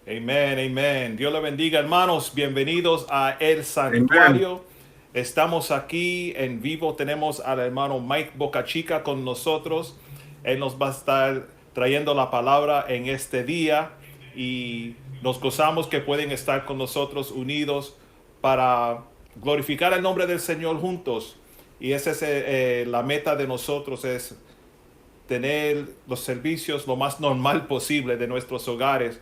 Amén, amén. Dios le bendiga, hermanos. Bienvenidos a El Amen. Santuario. Estamos aquí en vivo. Tenemos al hermano Mike Bocachica con nosotros. Él nos va a estar trayendo la palabra en este día y nos gozamos que pueden estar con nosotros unidos para glorificar el nombre del Señor juntos. Y esa es la meta de nosotros, es tener los servicios lo más normal posible de nuestros hogares.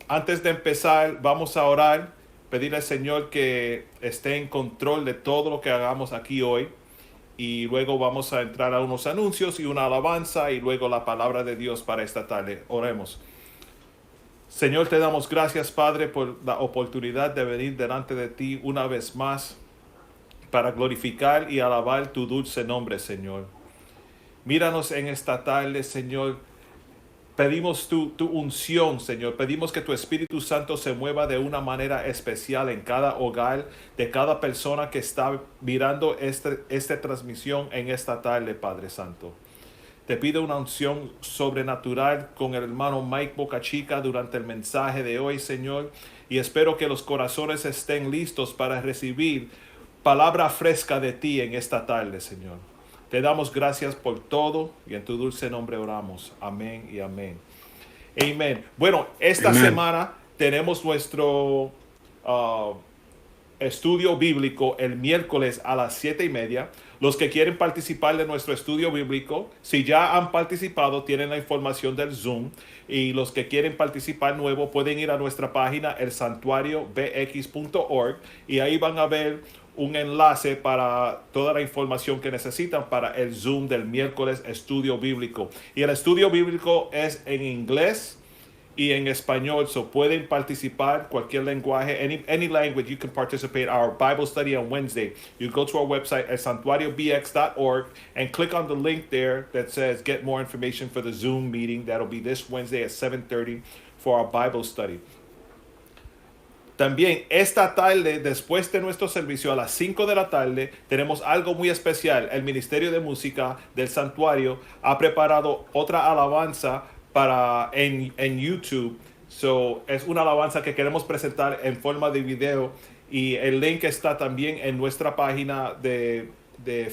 Antes de empezar, vamos a orar, pedirle al Señor que esté en control de todo lo que hagamos aquí hoy. Y luego vamos a entrar a unos anuncios y una alabanza y luego la palabra de Dios para esta tarde. Oremos. Señor, te damos gracias, Padre, por la oportunidad de venir delante de ti una vez más para glorificar y alabar tu dulce nombre, Señor. Míranos en esta tarde, Señor. Pedimos tu unción, Señor. Pedimos que tu Espíritu Santo se mueva de una manera especial en cada hogar de cada persona que está mirando esta transmisión en esta tarde, Padre Santo. Te pido una unción sobrenatural con el hermano Mike Bocachica durante el mensaje de hoy, Señor. Y espero que los corazones estén listos para recibir palabra fresca de ti en esta tarde, Señor. Te damos gracias por todo y en tu dulce nombre oramos. Amén y amén. Amén. Bueno, esta Amen. semana tenemos nuestro uh, estudio bíblico el miércoles a las 7:30. Los que quieren participar de nuestro estudio bíblico, si ya han participado, tienen la información del Zoom. Y los que quieren participar nuevo pueden ir a nuestra página elsantuariobx.org y ahí van a ver un enlace para toda la información que necesitan para el Zoom del miércoles estudio bíblico. Y el estudio bíblico es en inglés y en español, so pueden participar cualquier lenguaje, any language you can participate. Our Bible study on Wednesday, you go to our website at santuariobx.org and click on the link there that says get more information for the Zoom meeting. That'll be this Wednesday at 7:30 for our Bible study. También esta tarde, después de nuestro servicio a las 5 de la tarde, tenemos algo muy especial. El Ministerio de Música del Santuario ha preparado otra alabanza en YouTube. So, es una alabanza que queremos presentar en forma de video y el link está también en nuestra página de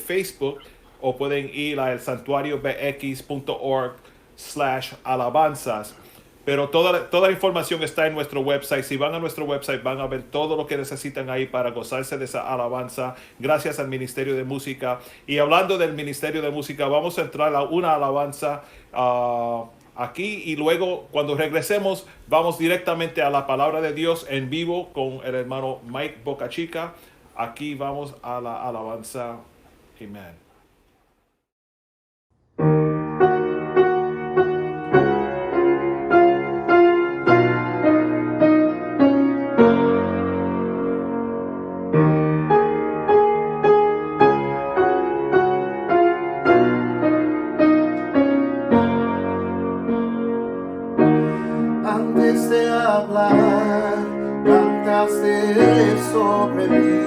Facebook o pueden ir a elsantuariobx.org/alabanzas. Pero toda la información está en nuestro website. Si van a nuestro website van a ver todo lo que necesitan ahí para gozarse de esa alabanza. Gracias al Ministerio de Música. Y hablando del Ministerio de Música, vamos a entrar a una alabanza aquí y luego cuando regresemos vamos directamente a la palabra de Dios en vivo con el hermano Mike Bocachica. Aquí vamos a la alabanza. Amén. Antes de hablar, cantaste sobre mí.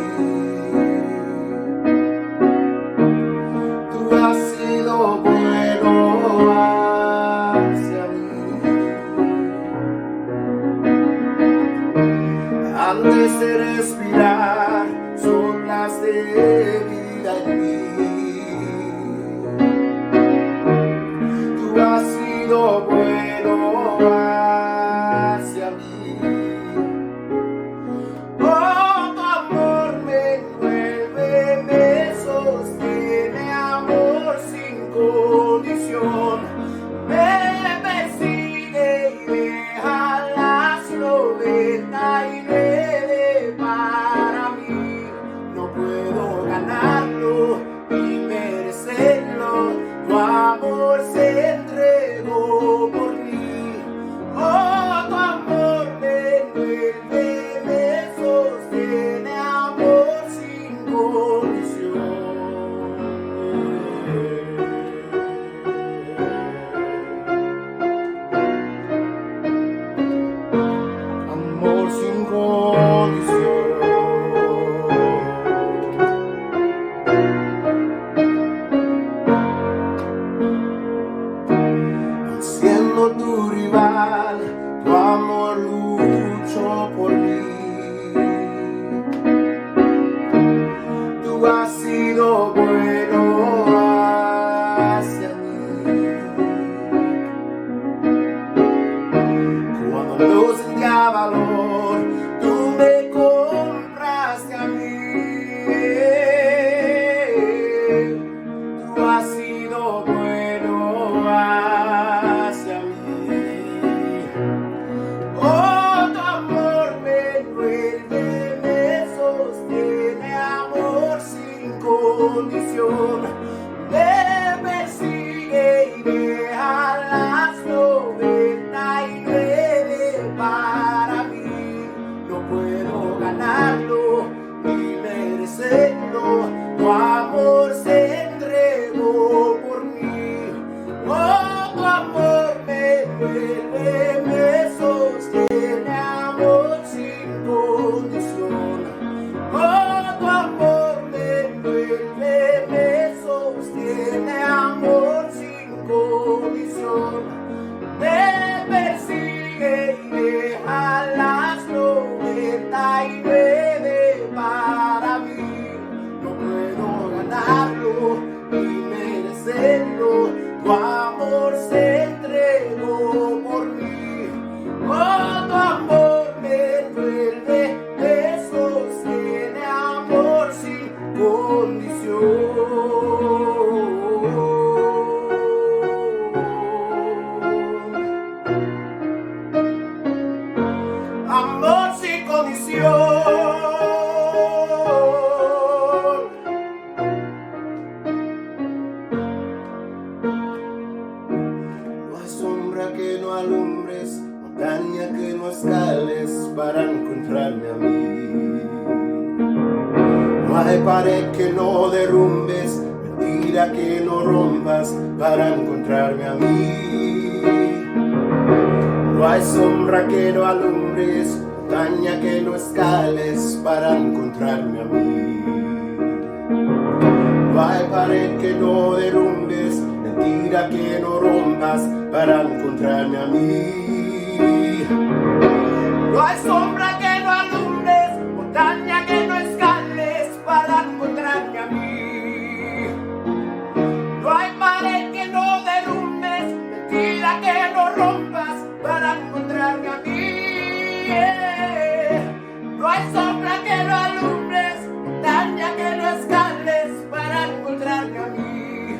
Tú has sido bueno hacia mí. Antes de respirar, soplaste vida en mí. Tú has sido bueno hacia mí. Oh, tu amor me envuelve, me sostiene, amor sin condición. Me persigue y deja las 99 para mí. No puedo ganarlo ni merecerlo. Tu amor se entregó por mí. Oh, tu amor me envuelve, me sostiene, amor sin condición. Amor sin condición. Siendo tu rival, tu amor lucha me sostiene, amor sin condición. Oh, tu amor me envuelve, me sostiene, amor sin condición. Me persigue y deja las 99 para mí. No puedo ganarlo ni merecerlo, tu amor se entregó por mí. Oh, tu amor me envuelve, me sostiene, amor sin condición. Amor sin condición. No hay sombra que no alumbres, montaña que no escales para encontrarme a mí. No hay pared que no derrumbes, mentira que no rompas para encontrarme a mí. No hay sombra que no alumbres, montaña que no escales para encontrarme a mí. No hay pared que no derrumbes, mentira que no rompas para encontrarme a mí. No hay sombra que no alumbres, montaña que no escales para encontrarme a mí. No hay pared que no derrumbes, mentira que no rompas para encontrarme a mí. No hay sombra que no alumbres, montaña que no escales para encontrarme a mí.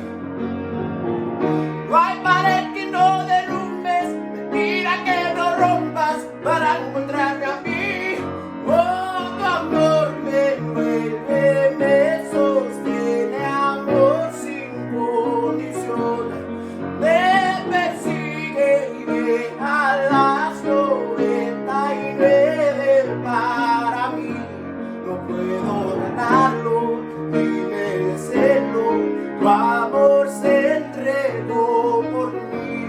No hay pared que no derrumbes, mentira que no rompas para encontrarme a mí. Oh, tu amor me envuelve, me sostiene, amor sin condición. Me persigue y deja las 99 para mí. No puedo ganarlo ni merecerlo, tu amor se entregó por mí.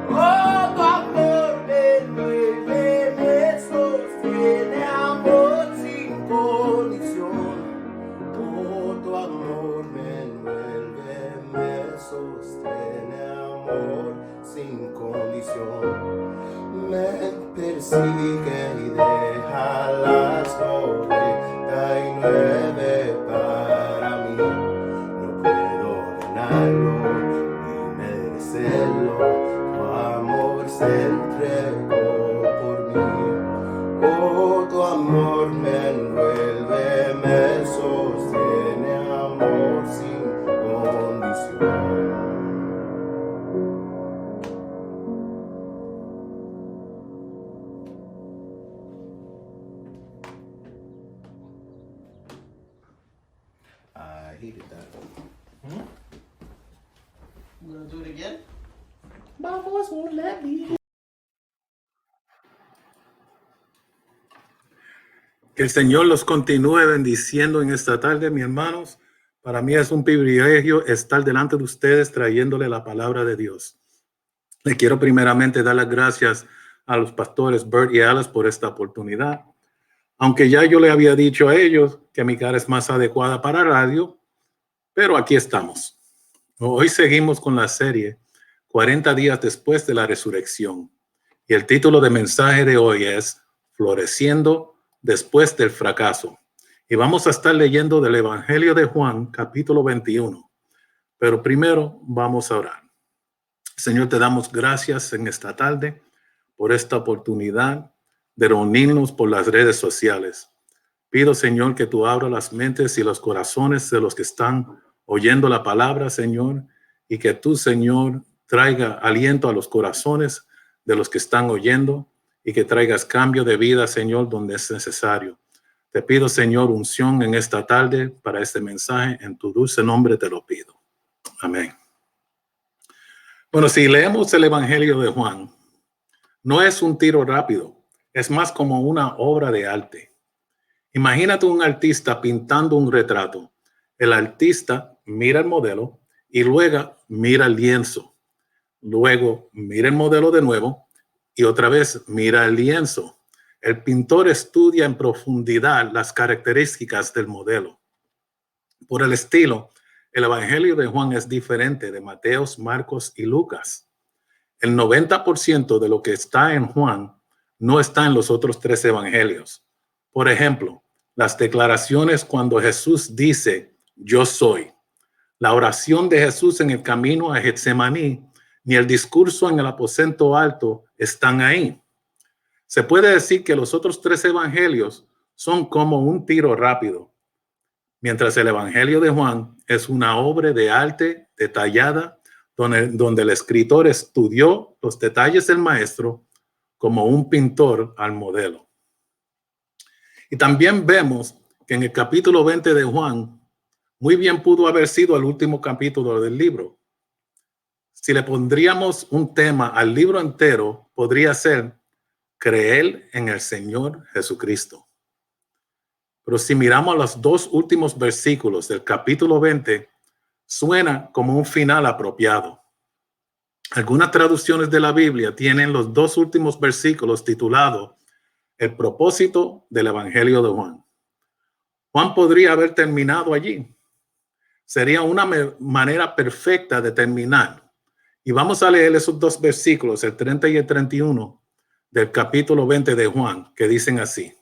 Oh, tu amor me envuelve, me sostiene, amor sin condición. Oh, tu amor me envuelve, me sostiene, amor sin condición. Me persigue y deja las 99 para mí. No puedo ganarlo ni merecerlo, tu amor se entregó por mí. Oh, tu amor me envuelve, me sostiene, amor sin condición. I hated that. You gonna do it again? My voice won't let me. Que el Señor los continúe bendiciendo en esta tarde, mis hermanos. Para mí es un privilegio estar delante de ustedes trayéndole la palabra de Dios. Le quiero primeramente dar las gracias a los pastores Bert y Alice por esta oportunidad. Aunque ya yo le había dicho a ellos que mi cara es más adecuada para radio, pero aquí estamos. Hoy seguimos con la serie 40 días después de la resurrección. Y el título de mensaje de hoy es Floreciendo después del fracaso. Y vamos a estar leyendo del Evangelio de Juan, capítulo 21. Pero primero vamos a orar. Señor, te damos gracias en esta tarde por esta oportunidad de reunirnos por las redes sociales. Pido, Señor, que tú abras las mentes y los corazones de los que están oyendo la palabra, Señor, y que tú, Señor, traiga aliento a los corazones de los que están oyendo y que traigas cambio de vida, Señor, donde es necesario. Te pido, Señor, unción en esta tarde para este mensaje. En tu dulce nombre te lo pido. Amén. Bueno, si leemos el Evangelio de Juan, no es un tiro rápido, es más como una obra de arte. Imagínate un artista pintando un retrato. El artista mira el modelo y luego mira el lienzo. Luego mira el modelo de nuevo y otra vez mira el lienzo. El pintor estudia en profundidad las características del modelo. Por el estilo, el Evangelio de Juan es diferente de Mateo, Marcos y Lucas. El 90% de lo que está en Juan no está en los otros 3 evangelios. Por ejemplo, las declaraciones cuando Jesús dice, yo soy. La oración de Jesús en el camino a Getsemaní, ni el discurso en el aposento alto están ahí. Se puede decir que los otros 3 evangelios son como un tiro rápido, mientras el Evangelio de Juan es una obra de arte detallada donde el escritor estudió los detalles del maestro como un pintor al modelo. Y también vemos que en el capítulo 20 de Juan, muy bien pudo haber sido el último capítulo del libro. Si le pondríamos un tema al libro entero, podría ser creer en el Señor Jesucristo. Pero si miramos los 2 últimos versículos del capítulo 20, suena como un final apropiado. Algunas traducciones de la Biblia tienen los 2 últimos versículos titulados El propósito del Evangelio de Juan. Juan podría haber terminado allí. Sería una manera perfecta de terminar. Y vamos a leer esos 2 versículos, el 30 y el 31 del capítulo 20 de Juan, que dicen así.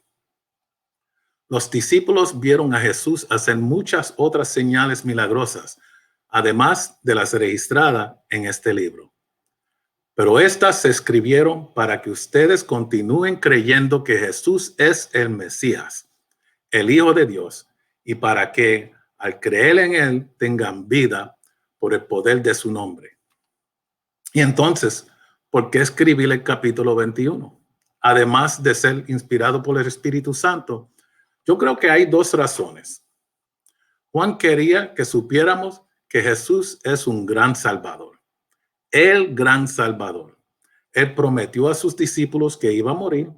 Los discípulos vieron a Jesús hacer muchas otras señales milagrosas, además de las registradas en este libro. Pero estas se escribieron para que ustedes continúen creyendo que Jesús es el Mesías, el Hijo de Dios, y para que al creer en él tengan vida por el poder de su nombre. Y entonces, ¿por qué escribir el capítulo 21? Además de ser inspirado por el Espíritu Santo, yo creo que hay 2 razones. Juan quería que supiéramos que Jesús es un gran Salvador, el gran Salvador. Él prometió a sus discípulos que iba a morir,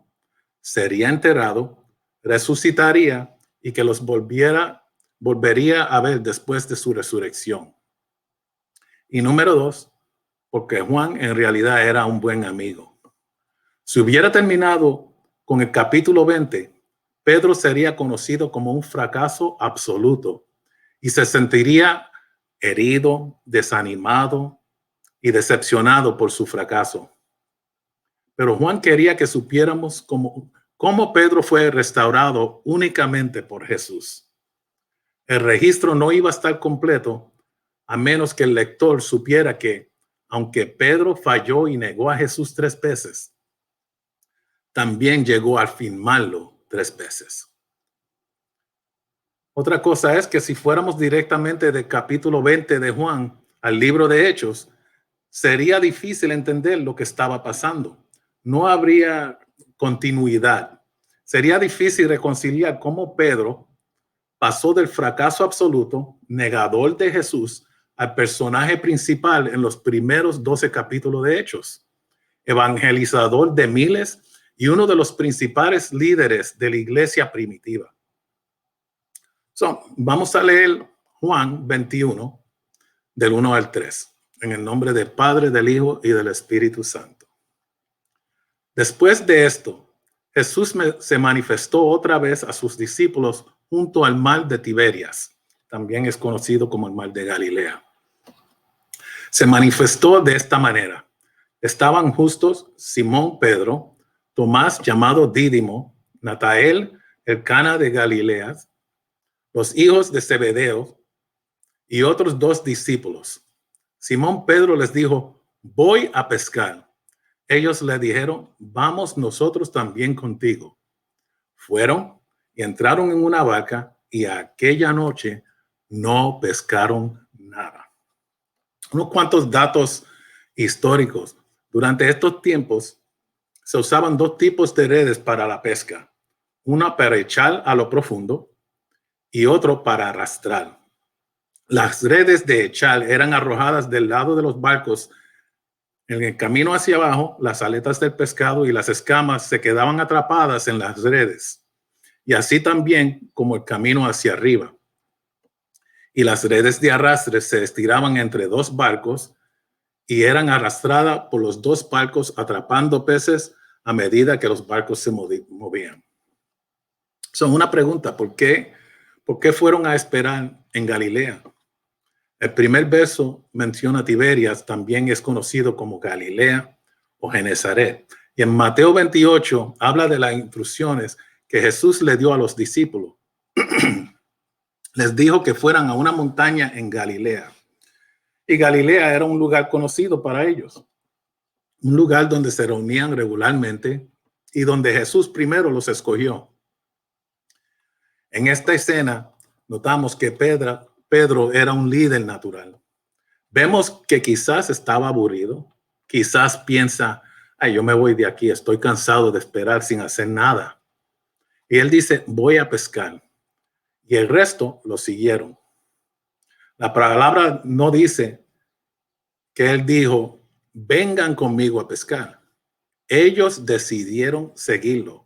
sería enterrado, resucitaría y que los volvería a ver después de su resurrección. Y número 2, porque Juan en realidad era un buen amigo. Si hubiera terminado con el capítulo 20, Pedro sería conocido como un fracaso absoluto y se sentiría herido, desanimado y decepcionado por su fracaso. Pero Juan quería que supiéramos cómo Pedro fue restaurado únicamente por Jesús. El registro no iba a estar completo a menos que el lector supiera que, aunque Pedro falló y negó a Jesús 3 veces, también llegó a afirmarlo 3 veces. Otra cosa es que si fuéramos directamente del capítulo 20 de Juan al libro de Hechos, sería difícil entender lo que estaba pasando. No habría continuidad. Sería difícil reconciliar cómo Pedro pasó del fracaso absoluto, negador de Jesús, al personaje principal en los primeros 12 capítulos de Hechos, evangelizador de miles y uno de los principales líderes de la iglesia primitiva. Vamos a leer Juan 21, del 1 al 3, en el nombre del Padre, del Hijo y del Espíritu Santo. Después de esto, Jesús se manifestó otra vez a sus discípulos junto al mar de Tiberias, también es conocido como el mar de Galilea. Se manifestó de esta manera. Estaban justos Simón Pedro, Tomás llamado Dídimo, Natanael, el Cana de Galilea, los hijos de Zebedeo y otros 2 discípulos. Simón Pedro les dijo, voy a pescar. Ellos le dijeron, vamos nosotros también contigo. Fueron y entraron en una barca y aquella noche no pescaron nada. Unos cuantos datos históricos. Durante estos tiempos se usaban 2 tipos de redes para la pesca. Una para echar a lo profundo y otro para arrastrar. Las redes de echar eran arrojadas del lado de los barcos. En el camino hacia abajo, las aletas del pescado y las escamas se quedaban atrapadas en las redes. Y así también como el camino hacia arriba. Y las redes de arrastre se estiraban entre 2 barcos y eran arrastradas por los dos barcos atrapando peces a medida que los barcos se movían. Son una pregunta, ¿por qué fueron a esperar en Galilea? El primer verso menciona Tiberias, también es conocido como Galilea o Genezaret. Y en Mateo 28 habla de las instrucciones que Jesús le dio a los discípulos. Les dijo que fueran a una montaña en Galilea. Y Galilea era un lugar conocido para ellos. Un lugar donde se reunían regularmente y donde Jesús primero los escogió. En esta escena notamos que Pedro era un líder natural. Vemos que quizás estaba aburrido, quizás piensa, ay, yo me voy de aquí, estoy cansado de esperar sin hacer nada. Y él dice, voy a pescar. Y el resto lo siguieron. La palabra no dice que él dijo, vengan conmigo a pescar. Ellos decidieron seguirlo.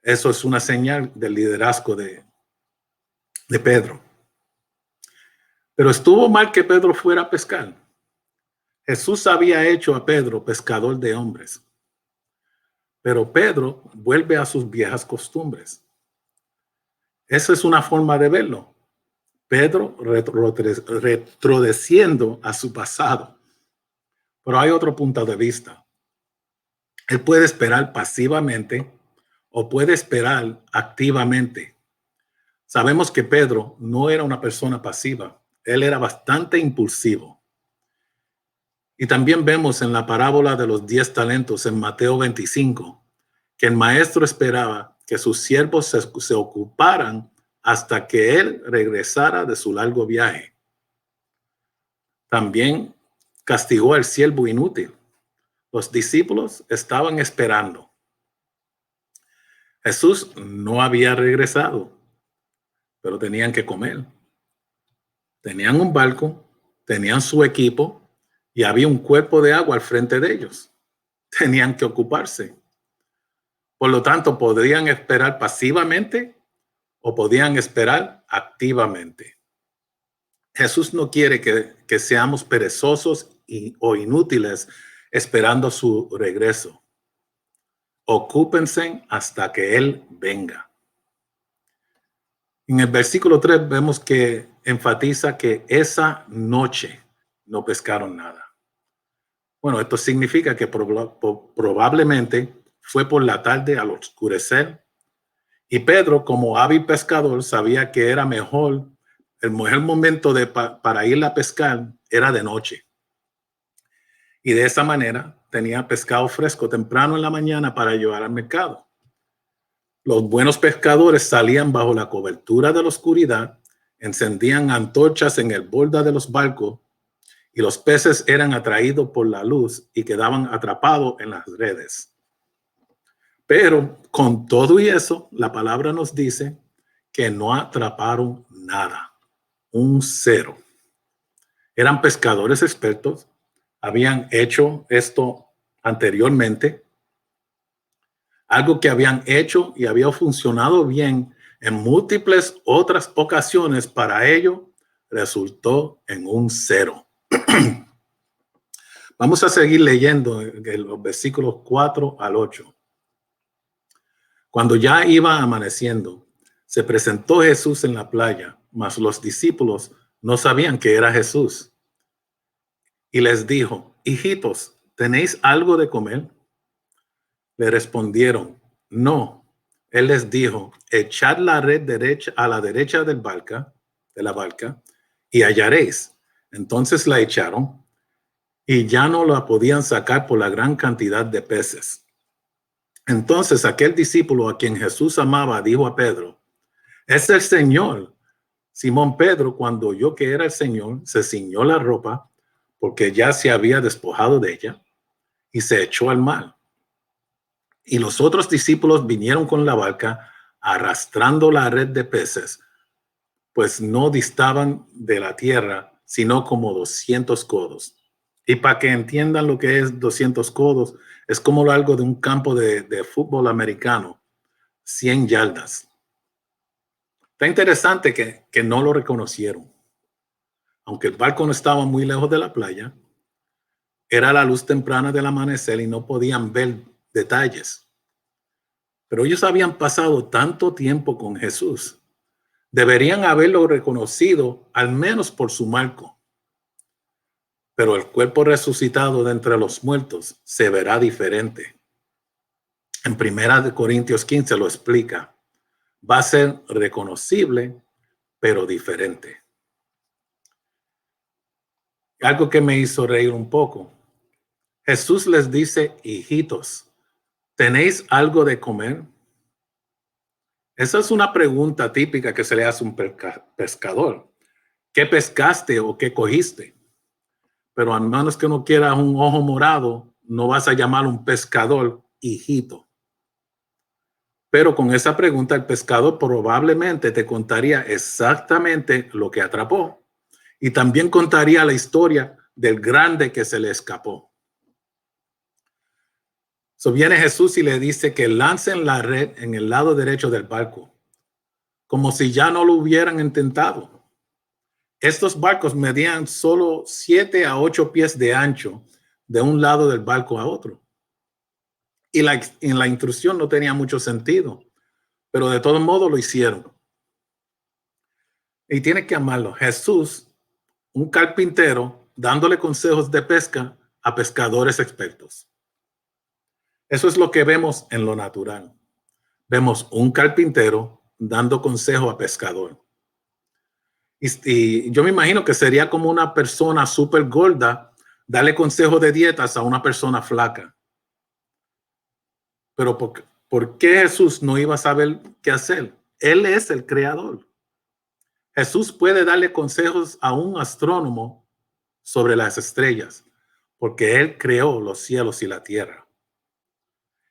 Eso es una señal del liderazgo de Pedro. Pero estuvo mal que Pedro fuera a pescar. Jesús había hecho a Pedro pescador de hombres. Pero Pedro vuelve a sus viejas costumbres. Esa es una forma de verlo. Pedro retrodeciendo a su pasado. Pero hay otro punto de vista. Él puede esperar pasivamente o puede esperar activamente. Sabemos que Pedro no era una persona pasiva. Él era bastante impulsivo. Y también vemos en la parábola de los 10 talentos en Mateo 25 que el maestro esperaba que sus siervos se ocuparan hasta que él regresara de su largo viaje. También castigó al siervo inútil. Los discípulos estaban esperando. Jesús no había regresado, pero tenían que comer. Tenían un barco, tenían su equipo y había un cuerpo de agua al frente de ellos. Tenían que ocuparse. Por lo tanto, podrían esperar pasivamente o podían esperar activamente. Jesús no quiere que seamos perezosos o inútiles esperando su regreso. Ocúpense hasta que Él venga. En el versículo 3 vemos que enfatiza que esa noche no pescaron nada. Bueno, esto significa que probablemente fue por la tarde al oscurecer. Y Pedro, como hábil pescador, sabía que era el mejor momento para ir a pescar era de noche. Y de esa manera tenía pescado fresco temprano en la mañana para llevar al mercado. Los buenos pescadores salían bajo la cobertura de la oscuridad, encendían antorchas en el borde de los barcos y los peces eran atraídos por la luz y quedaban atrapados en las redes. Pero con todo y eso, la palabra nos dice que no atraparon nada, un cero. Eran pescadores expertos, habían hecho esto anteriormente, algo que habían hecho y había funcionado bien en múltiples otras ocasiones. Para ello resultó en un cero. Vamos a seguir leyendo los versículos 4 al 8. Cuando ya iba amaneciendo, se presentó Jesús en la playa, mas los discípulos no sabían que era Jesús. Y les dijo, hijitos, ¿tenéis algo de comer? Le respondieron, no. Él les dijo, echad la red a la derecha de la barca y hallaréis. Entonces la echaron y ya no la podían sacar por la gran cantidad de peces. Entonces aquel discípulo a quien Jesús amaba dijo a Pedro, es el Señor. Simón Pedro, cuando oyó que era el Señor, se ciñó la ropa porque ya se había despojado de ella y se echó al mar. Y los otros discípulos vinieron con la barca arrastrando la red de peces, pues no distaban de la tierra, sino como 200 codos. Y para que entiendan lo que es 200 codos, es como lo algo de un campo de fútbol americano, 100 yardas. Está interesante que no lo reconocieron. Aunque el barco no estaba muy lejos de la playa, Era la luz temprana del amanecer y no podían ver detalles. Pero ellos habían pasado tanto tiempo con Jesús. Deberían haberlo reconocido al menos por su marco. Pero el cuerpo resucitado de entre los muertos se verá diferente. En 1 Corintios 15 lo explica. Va a ser reconocible, pero diferente. Algo que me hizo reír un poco. Jesús les dice, hijitos, ¿tenéis algo de comer? Esa es una pregunta típica que se le hace a un pescador. ¿Qué pescaste o qué cogiste? Pero a menos que no quieras un ojo morado, no vas a llamar a un pescador hijito. Pero con esa pregunta el pescador probablemente te contaría exactamente lo que atrapó y también contaría la historia del grande que se le escapó. So viene Jesús y le dice que lancen la red en el lado derecho del barco, como si ya no lo hubieran intentado. Estos barcos medían solo 7 a 8 pies de ancho de un lado del barco a otro. Y la intrusión no tenía mucho sentido, pero de todos modos lo hicieron. Y tiene que amarlo. Jesús, un carpintero, dándole consejos de pesca a pescadores expertos. Eso es lo que vemos en lo natural. Vemos un carpintero dando consejo a pescador. Y yo me imagino que sería como una persona súper gorda darle consejo de dietas a una persona flaca. Pero ¿por qué Jesús no iba a saber qué hacer? Él es el creador. Jesús puede darle consejos a un astrónomo sobre las estrellas, porque Él creó los cielos y la tierra.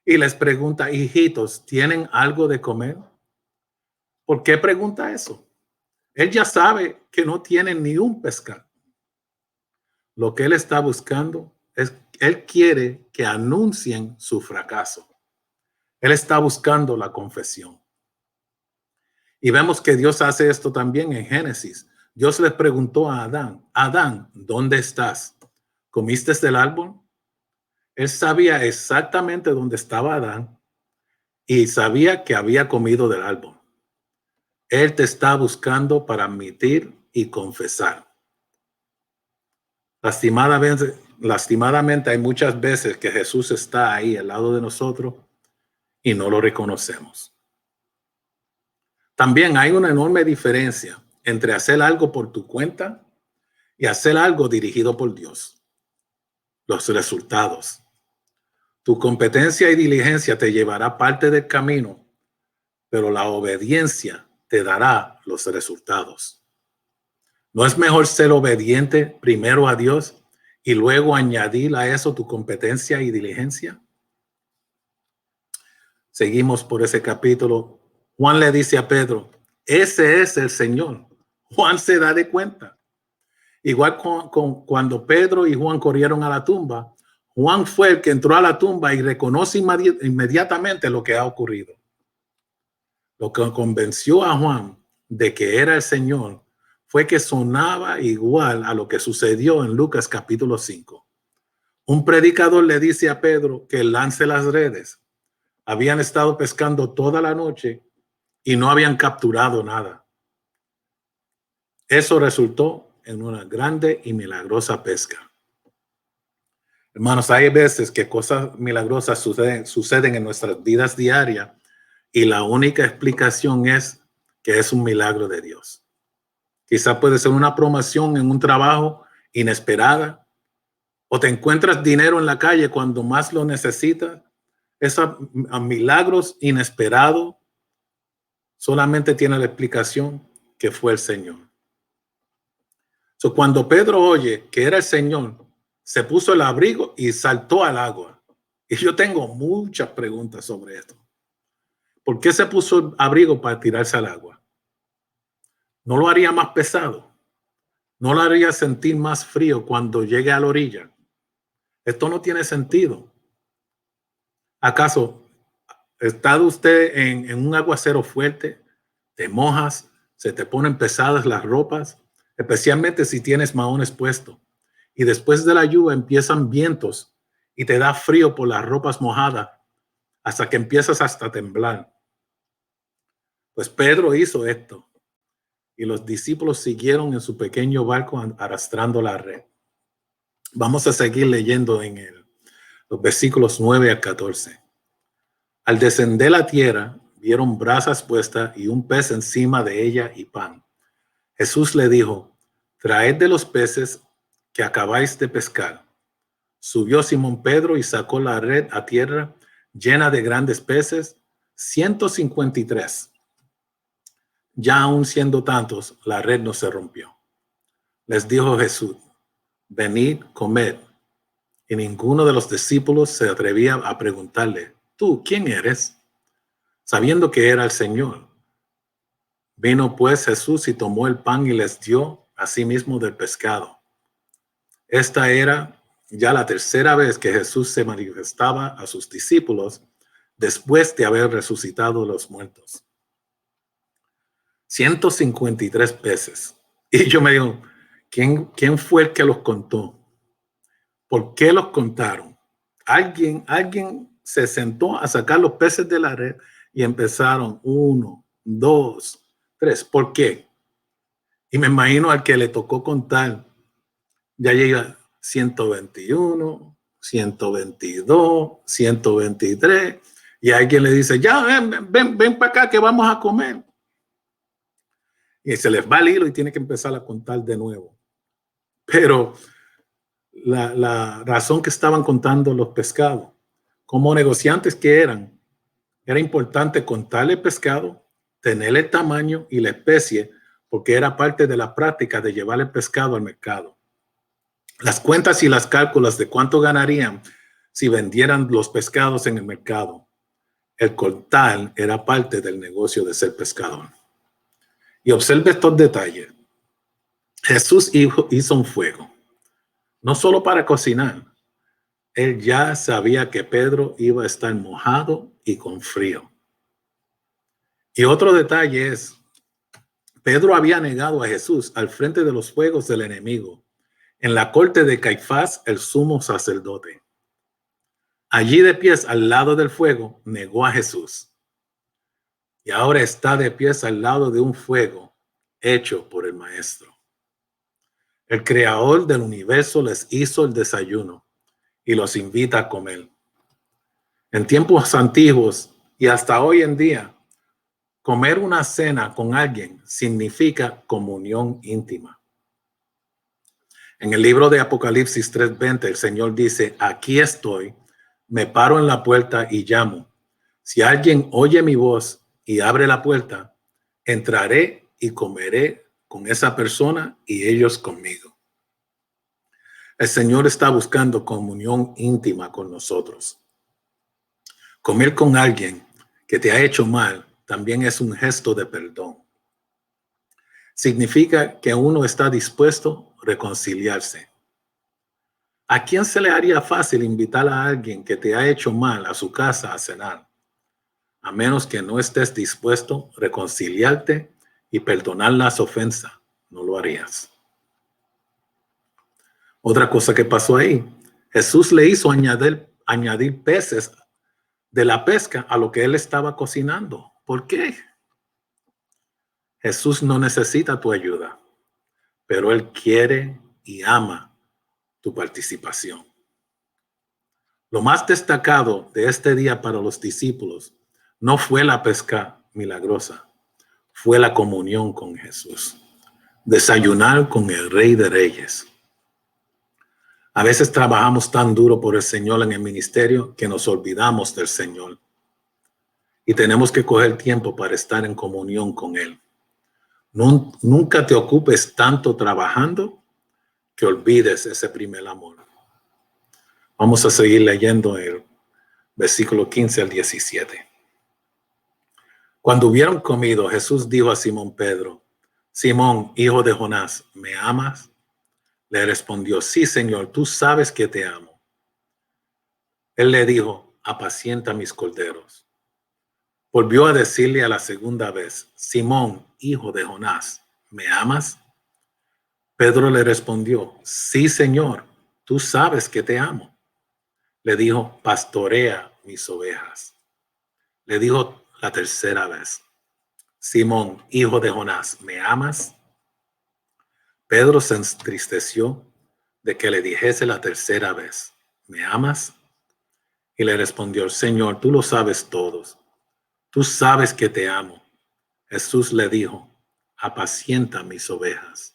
Y les pregunta, hijitos, ¿tienen algo de comer? ¿Por qué pregunta eso? Él ya sabe que no tienen ni un pescado. Lo que Él está buscando es, Él quiere que anuncien su fracaso. Él está buscando la confesión. Y vemos que Dios hace esto también en Génesis. Dios le preguntó a Adán, Adán, ¿dónde estás? ¿Comiste del árbol? Él sabía exactamente dónde estaba Adán y sabía que había comido del árbol. Él te está buscando para admitir y confesar. Lastimadamente hay muchas veces que Jesús está ahí al lado de nosotros y no lo reconocemos. También hay una enorme diferencia entre hacer algo por tu cuenta y hacer algo dirigido por Dios. Los resultados. Tu competencia y diligencia te llevará parte del camino, pero la obediencia te dará los resultados. ¿No es mejor ser obediente primero a Dios y luego añadir a eso tu competencia y diligencia? Seguimos por ese capítulo. Juan le dice a Pedro, ese es el Señor. Juan se da de cuenta. Igual cuando Pedro y Juan corrieron a la tumba, Juan fue el que entró a la tumba y reconoce inmediatamente lo que ha ocurrido. Lo que convenció a Juan de que era el Señor fue que sonaba igual a lo que sucedió en Lucas capítulo 5. Un predicador le dice a Pedro que lance las redes. Habían estado pescando toda la noche y no habían capturado nada. Eso resultó en una grande y milagrosa pesca. Hermanos, hay veces que cosas milagrosas suceden en nuestras vidas diarias y la única explicación es que es un milagro de Dios. Quizá puede ser una promoción en un trabajo inesperada o te encuentras dinero en la calle cuando más lo necesitas. Esos milagros inesperados solamente tiene la explicación que fue el Señor. Cuando Pedro oye que era el Señor, se puso el abrigo y saltó al agua. Y yo tengo muchas preguntas sobre esto. ¿Por qué se puso el abrigo para tirarse al agua? ¿No lo haría más pesado? ¿No lo haría sentir más frío cuando llegue a la orilla? Esto no tiene sentido. ¿Acaso está usted en un aguacero fuerte? Te mojas, se te ponen pesadas las ropas, especialmente si tienes mahones puestos. y después de la lluvia empiezan vientos y te da frío por las ropas mojadas hasta que empiezas hasta a temblar. Pues Pedro hizo esto y los discípulos siguieron en su pequeño barco arrastrando la red. Vamos a seguir leyendo en los versículos 9 al 14. Al descender la tierra, vieron brasas puestas y un pez encima de ella y pan. Jesús le dijo: traed de los peces que acabáis de pescar. Subió Simón Pedro y sacó la red a tierra llena de grandes peces, 153. Ya aún siendo tantos, la red no se rompió. Les dijo Jesús: venid, comed. Y ninguno de los discípulos se atrevía a preguntarle: ¿tú quién eres? Sabiendo que era el Señor. Vino pues Jesús y tomó el pan y les dio asimismo del pescado. Esta era ya la tercera vez que Jesús se manifestaba a sus discípulos después de haber resucitado de los muertos. 153 peces. Y yo me digo, ¿quién fue el que los contó? ¿Por qué los contaron? Alguien se sentó a sacar los peces de la red y empezaron 1, 2, 3. ¿Por qué? Y me imagino al que le tocó contar, ya llega 121, 122, 123, y alguien le dice: ya, ven para acá que vamos a comer. Y se les va el hilo y tiene que empezar a contar de nuevo. Pero la razón que estaban contando los pescados, como negociantes que eran, era importante contarle el pescado, tener el tamaño y la especie, porque era parte de la práctica de llevar el pescado al mercado. Las cuentas y las cálculos de cuánto ganarían si vendieran los pescados en el mercado. El contar era parte del negocio de ser pescador. Y observe estos detalles. Jesús hizo un fuego, no solo para cocinar. Él ya sabía que Pedro iba a estar mojado y con frío. Y otro detalle es, Pedro había negado a Jesús al frente de los fuegos del enemigo, en la corte de Caifás, el sumo sacerdote. Allí de pies al lado del fuego, negó a Jesús. Y ahora está de pies al lado de un fuego hecho por el Maestro. El creador del universo les hizo el desayuno y los invita a comer. En tiempos antiguos y hasta hoy en día, comer una cena con alguien significa comunión íntima. En el libro de Apocalipsis 3:20, el Señor dice: aquí estoy, me paro en la puerta y llamo. Si alguien oye mi voz y abre la puerta, entraré y comeré con esa persona y ellos conmigo. El Señor está buscando comunión íntima con nosotros. Comer con alguien que te ha hecho mal también es un gesto de perdón. Significa que uno está dispuesto a reconciliarse. ¿A quién se le haría fácil invitar a alguien que te ha hecho mal a su casa a cenar? A menos que no estés dispuesto a reconciliarte y perdonar las ofensas, no lo harías. Otra cosa que pasó ahí, Jesús le hizo añadir peces de la pesca a lo que él estaba cocinando. ¿Por qué? Jesús no necesita tu ayuda, pero él quiere y ama tu participación. Lo más destacado de este día para los discípulos no fue la pesca milagrosa, fue la comunión con Jesús. Desayunar con el Rey de Reyes. A veces trabajamos tan duro por el Señor en el ministerio que nos olvidamos del Señor. Y tenemos que coger tiempo para estar en comunión con Él. Nunca te ocupes tanto trabajando que olvides ese primer amor. Vamos a seguir leyendo el versículo 15 al 17. Cuando hubieron comido, Jesús dijo a Simón Pedro: Simón, hijo de Jonás, ¿me amas? Le respondió: sí, Señor, tú sabes que te amo. Él le dijo: apacienta mis corderos. Volvió a decirle a la segunda vez: Simón, hijo de Jonás, ¿me amas? Pedro le respondió: sí, Señor, tú sabes que te amo. Le dijo, pastorea mis ovejas. Le dijo la tercera vez, Simón, hijo de Jonás, ¿me amas? Pedro se entristeció de que le dijese la tercera vez, ¿me amas? Y le respondió, Señor, tú lo sabes todos. Tú sabes que te amo. Jesús le dijo, apacienta mis ovejas.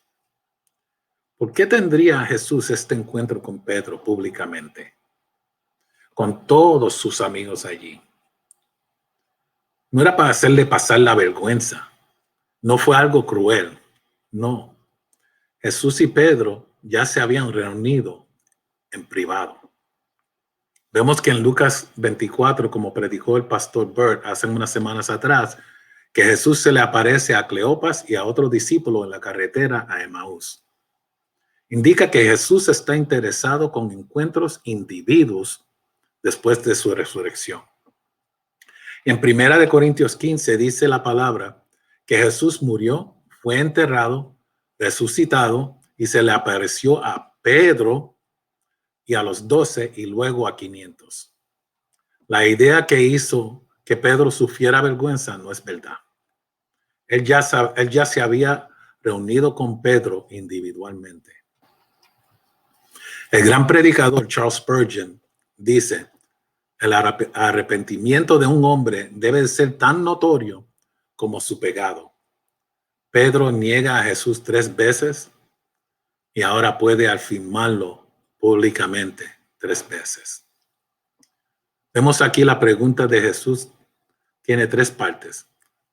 ¿Por qué tendría Jesús este encuentro con Pedro públicamente? Con todos sus amigos allí. No era para hacerle pasar la vergüenza. No fue algo cruel. No. Jesús y Pedro ya se habían reunido en privado. Vemos que en Lucas 24, como predicó el pastor Bert hace unas semanas atrás, que Jesús se le aparece a Cleopas y a otro discípulo en la carretera a Emaús. Indica que Jesús está interesado con encuentros individuos después de su resurrección. En 1 Corintios 15 dice la palabra que Jesús murió, fue enterrado, resucitado y se le apareció a Pedro y a los 12 y luego a 500. La idea que hizo que Pedro sufriera vergüenza no es verdad. Él ya se había reunido con Pedro individualmente. El gran predicador Charles Spurgeon dice, el arrepentimiento de un hombre debe ser tan notorio como su pecado. Pedro niega a Jesús 3 veces y ahora puede afirmarlo públicamente 3 veces. Vemos aquí la pregunta de Jesús tiene 3 partes.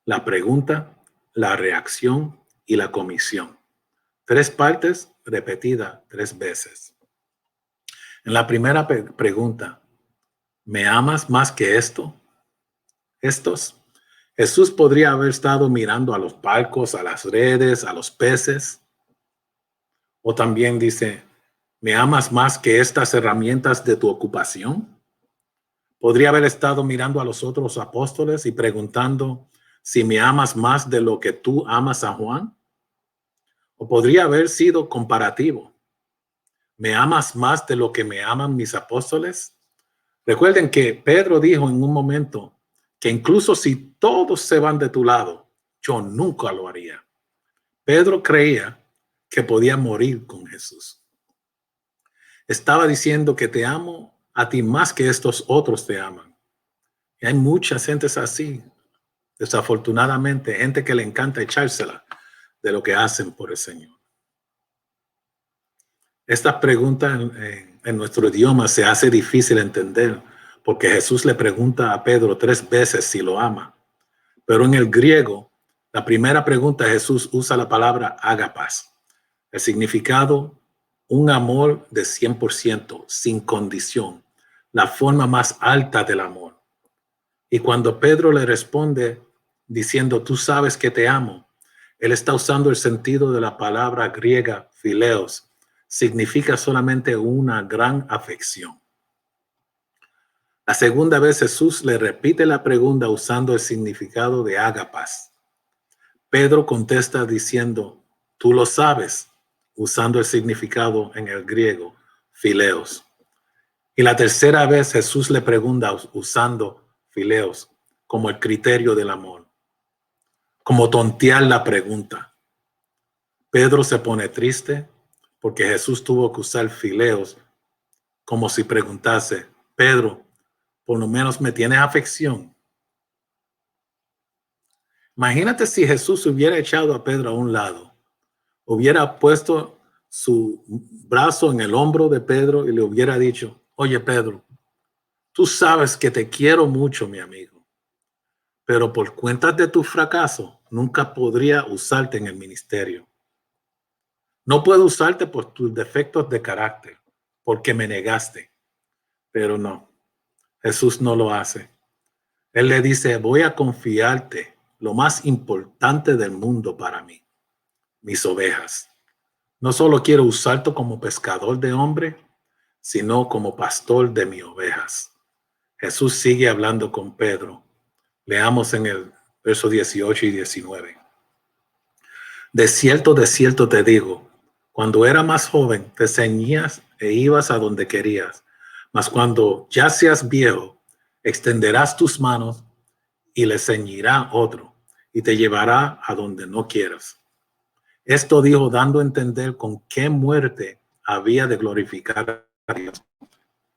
La pregunta, la reacción y la comisión. 3 partes repetidas 3 veces. En la primera pregunta, ¿me amas más que esto? Estos. Jesús podría haber estado mirando a los barcos, a las redes, a los peces. O también dice, ¿me amas más que estas herramientas de tu ocupación? Podría haber estado mirando a los otros apóstoles y preguntando si me amas más de lo que tú amas a Juan. O podría haber sido comparativo. ¿Me amas más de lo que me aman mis apóstoles? Recuerden que Pedro dijo en un momento que incluso si todos se van de tu lado, yo nunca lo haría. Pedro creía que podía morir con Jesús. Estaba diciendo que te amo a ti más que estos otros te aman. Y hay muchas gentes así, desafortunadamente, gente que le encanta echársela de lo que hacen por el Señor. Esta pregunta en nuestro idioma se hace difícil entender porque Jesús le pregunta a Pedro 3 veces si lo ama. Pero en el griego, la primera pregunta Jesús usa la palabra ágapas. El significado, un amor de 100%, sin condición, la forma más alta del amor. Y cuando Pedro le responde diciendo, tú sabes que te amo, él está usando el sentido de la palabra griega phileos. Significa solamente una gran afección. La segunda vez Jesús le repite la pregunta usando el significado de ágapas. Pedro contesta diciendo, tú lo sabes, usando el significado en el griego, phileos. Y la tercera vez Jesús le pregunta usando phileos como el criterio del amor, como tontear la pregunta. Pedro se pone triste porque Jesús tuvo que usar phileos como si preguntase, Pedro, por lo menos me tienes afección. Imagínate si Jesús hubiera echado a Pedro a un lado, hubiera puesto su brazo en el hombro de Pedro y le hubiera dicho, oye Pedro, tú sabes que te quiero mucho, mi amigo, pero por cuenta de tu fracaso nunca podría usarte en el ministerio. No puedo usarte por tus defectos de carácter, porque me negaste. Pero no, Jesús no lo hace. Él le dice, voy a confiarte lo más importante del mundo para mí, mis ovejas. No solo quiero usarte como pescador de hombre, sino como pastor de mis ovejas. Jesús sigue hablando con Pedro. Leamos en el verso 18 y 19. De cierto te digo, Cuando era más joven, te ceñías e ibas a donde querías. Mas cuando ya seas viejo, extenderás tus manos y le ceñirá otro y te llevará a donde no quieras. Esto dijo dando a entender con qué muerte había de glorificar a Dios.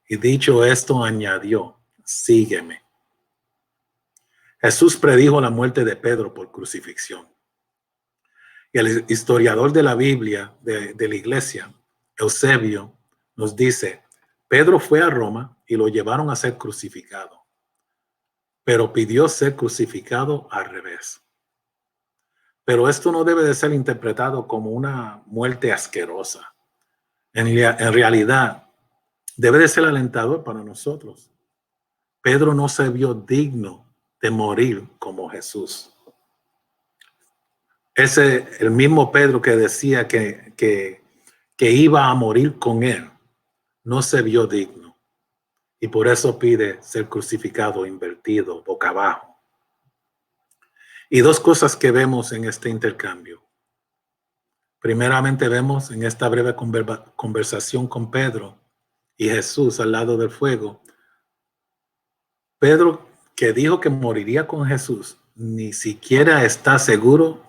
Y dicho esto, añadió, sígueme. Jesús predijo la muerte de Pedro por crucifixión. Y el historiador de la Biblia, de la iglesia, Eusebio, nos dice, Pedro fue a Roma y lo llevaron a ser crucificado, pero pidió ser crucificado al revés. Pero esto no debe de ser interpretado como una muerte asquerosa. En realidad, debe de ser alentador para nosotros. Pedro no se vio digno de morir como Jesús. Ese, el mismo Pedro que decía que iba a morir con él, no se vio digno. Y por eso pide ser crucificado, invertido, boca abajo. Y dos cosas que vemos en este intercambio. Primeramente vemos en esta breve conversación con Pedro y Jesús al lado del fuego. Pedro, que dijo que moriría con Jesús, ni siquiera está seguro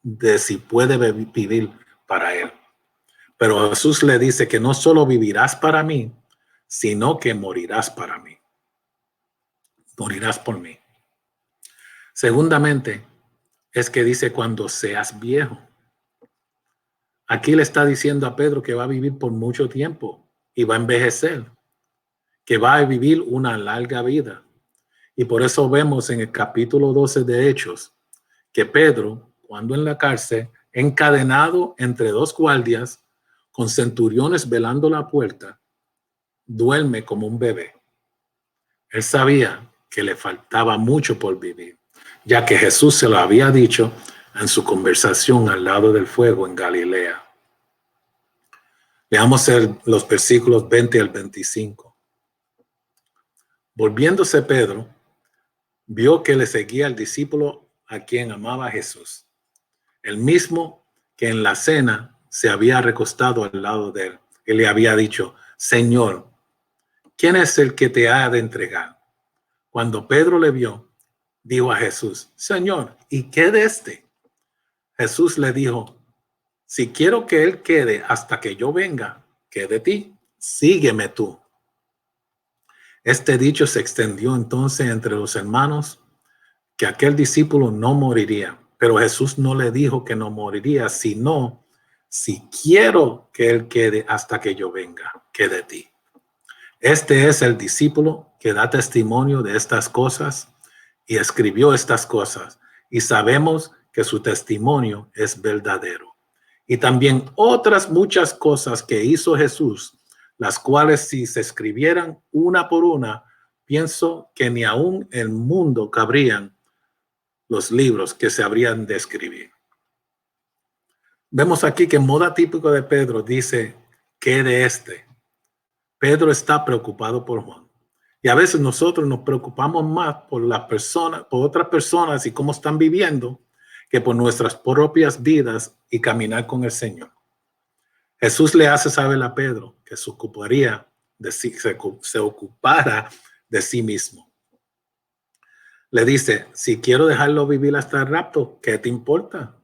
de si puede vivir para él. Pero Jesús le dice que no solo vivirás para mí, sino que morirás para mí. Morirás por mí. Segundamente, es que dice cuando seas viejo. Aquí le está diciendo a Pedro que va a vivir por mucho tiempo y va a envejecer, que va a vivir una larga vida. Y por eso vemos en el capítulo 12 de Hechos que Pedro, cuando en la cárcel, encadenado entre dos guardias, con centuriones velando la puerta, duerme como un bebé. Él sabía que le faltaba mucho por vivir, ya que Jesús se lo había dicho en su conversación al lado del fuego en Galilea. Veamos los versículos 20 al 25. Volviéndose Pedro, vio que le seguía el discípulo a quien amaba Jesús, el mismo que en la cena se había recostado al lado de él y le había dicho, Señor, ¿quién es el que te ha de entregar? Cuando Pedro le vio, dijo a Jesús, Señor, ¿y qué de este? Jesús le dijo, si quiero que él quede hasta que yo venga, ¿qué de ti? Sígueme tú. Este dicho se extendió entonces entre los hermanos, que aquel discípulo no moriría. Pero Jesús no le dijo que no moriría, sino si quiero que él quede hasta que yo venga, ¿qué de ti? Este es el discípulo que da testimonio de estas cosas y escribió estas cosas. Y sabemos que su testimonio es verdadero. Y también otras muchas cosas que hizo Jesús, las cuales si se escribieran una por una, pienso que ni aún el mundo cabrían los libros que se habrían de escribir. Vemos aquí que en modo típico de Pedro dice, ¿qué de este? Pedro está preocupado por Juan. Y a veces nosotros nos preocupamos más por las personas, por otras personas y cómo están viviendo, que por nuestras propias vidas y caminar con el Señor. Jesús le hace saber a Pedro que se ocupara de sí mismo. Le dice, si quiero dejarlo vivir hasta el rapto, ¿qué te importa?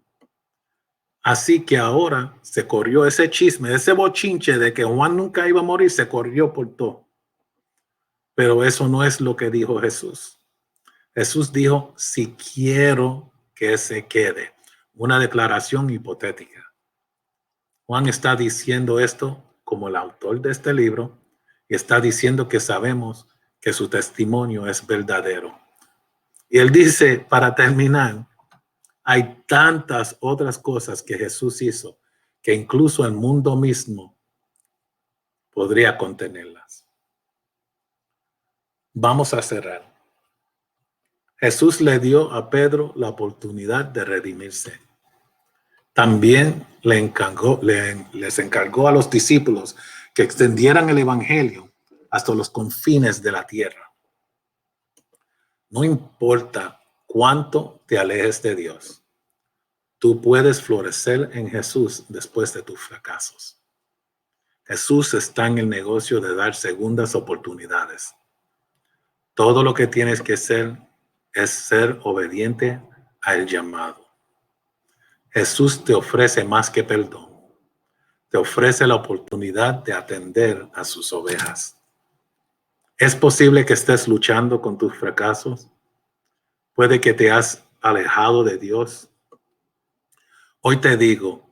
Así que ahora se corrió ese chisme, ese bochinche de que Juan nunca iba a morir, se corrió por todo. Pero eso no es lo que dijo Jesús. Jesús dijo, si quiero que se quede. Una declaración hipotética. Juan está diciendo esto como el autor de este libro y está diciendo que sabemos que su testimonio es verdadero. Y él dice, para terminar, hay tantas otras cosas que Jesús hizo que incluso el mundo mismo podría contenerlas. Vamos a cerrar. Jesús le dio a Pedro la oportunidad de redimirse. También les encargó a los discípulos que extendieran el evangelio hasta los confines de la tierra. No importa cuánto te alejes de Dios, tú puedes florecer en Jesús después de tus fracasos. Jesús está en el negocio de dar segundas oportunidades. Todo lo que tienes que hacer es ser obediente al llamado. Jesús te ofrece más que perdón. Te ofrece la oportunidad de atender a sus ovejas. Es posible que estés luchando con tus fracasos. Puede que te has alejado de Dios. Hoy te digo,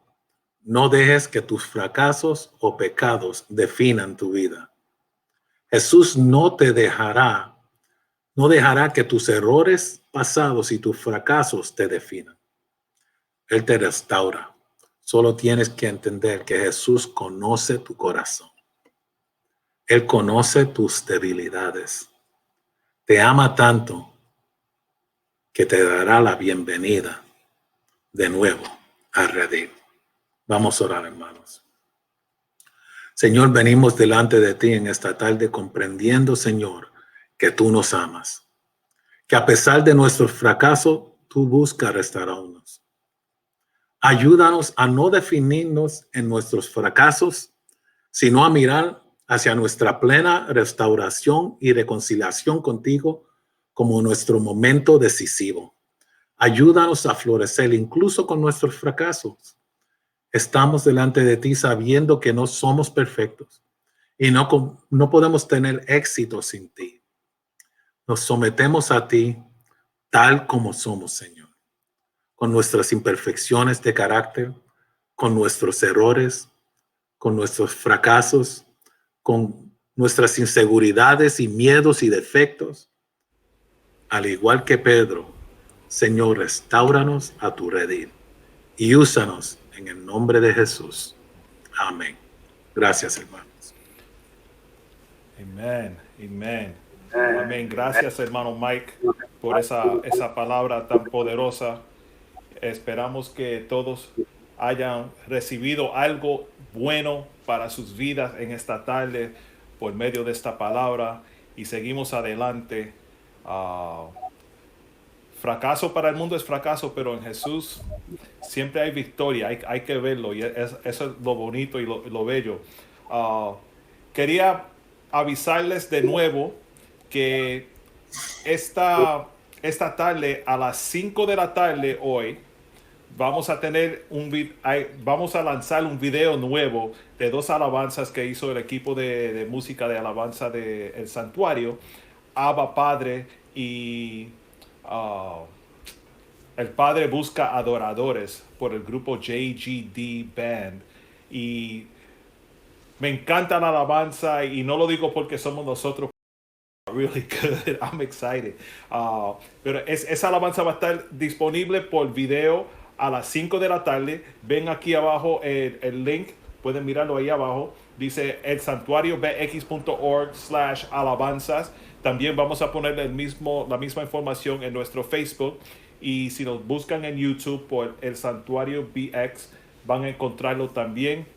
no dejes que tus fracasos o pecados definan tu vida. Jesús no dejará que tus errores pasados y tus fracasos te definan. Él te restaura. Solo tienes que entender que Jesús conoce tu corazón. Él conoce tus debilidades. Te ama tanto que te dará la bienvenida de nuevo a redil. Vamos a orar, hermanos. Señor, venimos delante de ti en esta tarde comprendiendo, Señor, que tú nos amas. Que a pesar de nuestros fracasos, tú buscas restaurarnos. Ayúdanos a no definirnos en nuestros fracasos, sino a mirar hacia nuestra plena restauración y reconciliación contigo como nuestro momento decisivo. Ayúdanos a florecer incluso con nuestros fracasos. Estamos delante de ti sabiendo que no somos perfectos y no podemos tener éxito sin ti. Nos sometemos a ti tal como somos, Señor, con nuestras imperfecciones de carácter, con nuestros errores, con nuestros fracasos, con nuestras inseguridades y miedos y defectos. Al igual que Pedro, Señor, restáuranos a tu redil y úsanos en el nombre de Jesús. Amén. Gracias, hermanos. Amén, amén, amén. Gracias, hermano Mike, por esa palabra tan poderosa. Esperamos que todos hayan recibido algo bueno para sus vidas en esta tarde por medio de esta palabra y seguimos adelante. Fracaso para el mundo es fracaso, pero en Jesús siempre hay victoria, hay que verlo y eso es lo bonito y lo bello. Quería avisarles de nuevo que esta tarde a las 5 de la tarde hoy vamos a lanzar un video nuevo de 2 alabanzas que hizo el equipo de música de alabanza del Santuario, Abba Padre y El Padre Busca Adoradores, por el grupo JGD Band. Y me encanta la alabanza y no lo digo porque somos nosotros. Really good. I'm excited. Pero esa alabanza va a estar disponible por video a las 5 de la tarde. Ven aquí abajo el link. Pueden mirarlo ahí abajo. Dice elsantuariobx.org/alabanzas. También vamos a poner la misma información en nuestro Facebook. Y si nos buscan en YouTube por El Santuario BX, van a encontrarlo también.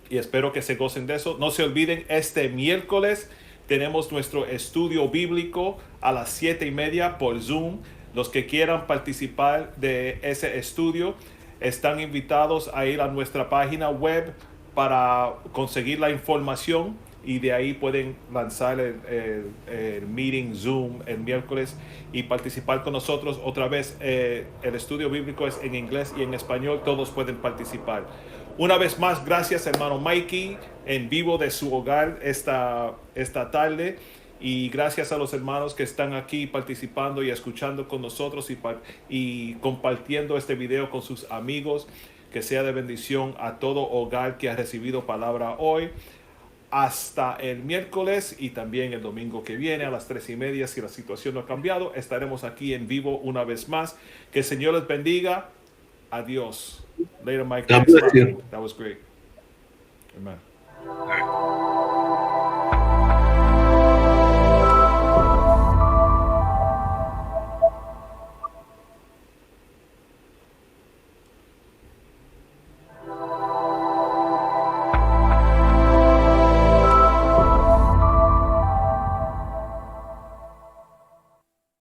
Y espero que se gocen de eso. No se olviden, este miércoles tenemos nuestro estudio bíblico a las 7:30 por Zoom. Los que quieran participar de ese estudio están invitados a ir a nuestra página web para conseguir la información y de ahí pueden lanzar el meeting Zoom el miércoles y participar con nosotros. Otra vez, el estudio bíblico es en inglés y en español. Todos pueden participar. Una vez más, gracias hermano Mikey en vivo de su hogar esta tarde. Y gracias a los hermanos que están aquí participando y escuchando con nosotros y compartiendo este video con sus amigos. Que sea de bendición a todo hogar que ha recibido palabra hoy. Hasta el miércoles y también el domingo que viene a las 3:30, si la situación no ha cambiado, estaremos aquí en vivo una vez más. Que el Señor les bendiga. Adiós. Later, Mike. God bless you. That was great. Amen. All right.